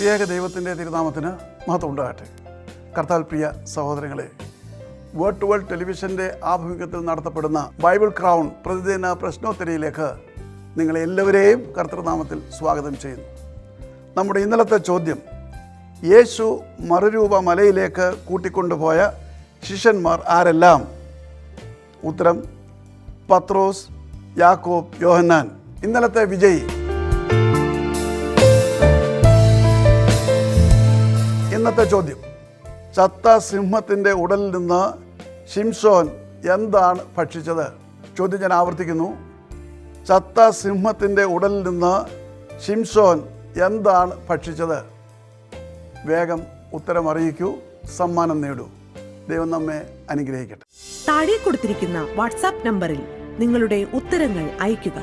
ത്രിയേക ദൈവത്തിൻ്റെ തിരുനാമത്തിന് മഹത്വം ഉണ്ടാകട്ടെ. കർത്താവിൽ പ്രിയ സഹോദരങ്ങളെ, വേർഡ് ടു വേൾഡ് ടെലിവിഷൻ്റെ ആഭിമുഖ്യത്തിൽ നടത്തപ്പെടുന്ന ബൈബിൾ ക്രൗൺ പ്രതിദിന പ്രശ്നോത്തരിയിലേക്ക് നിങ്ങളെ എല്ലാവരെയും കർത്തൃനാമത്തിൽ സ്വാഗതം ചെയ്യുന്നു. നമ്മുടെ ഇന്നലത്തെ ചോദ്യം, യേശു മറുരൂപ മലയിലേക്ക് കൂട്ടിക്കൊണ്ടുപോയ ശിഷ്യന്മാർ ആരെല്ലാം? ഉത്തരം പത്രോസ്, യാക്കോബ്, യോഹന്നാൻ. ഇന്നലത്തെ വിജയി. ഇന്നത്തെ ചോദ്യം, ചത്ത സിംഹത്തിൻ്റെ ഉടലിൽ നിന്ന് ശിംശോൻ എന്താണ് ഭക്ഷിച്ചത്? ചോദ്യം ഞാൻ ആവർത്തിക്കുന്നു. ചത്ത സിംഹത്തിൻ്റെ ഉടലിൽ നിന്ന് ശിംശോൻ എന്താണ് ഭക്ഷിച്ചത്? വേഗം ഉത്തരം അറിയിക്കൂ, സമ്മാനം നേടൂ. ദൈവം നമ്മെ അനുഗ്രഹിക്കട്ടെ. താഴെ കൊടുത്തിരിക്കുന്ന വാട്സാപ്പ് നമ്പറിൽ നിങ്ങളുടെ ഉത്തരങ്ങൾ അയയ്ക്കുക.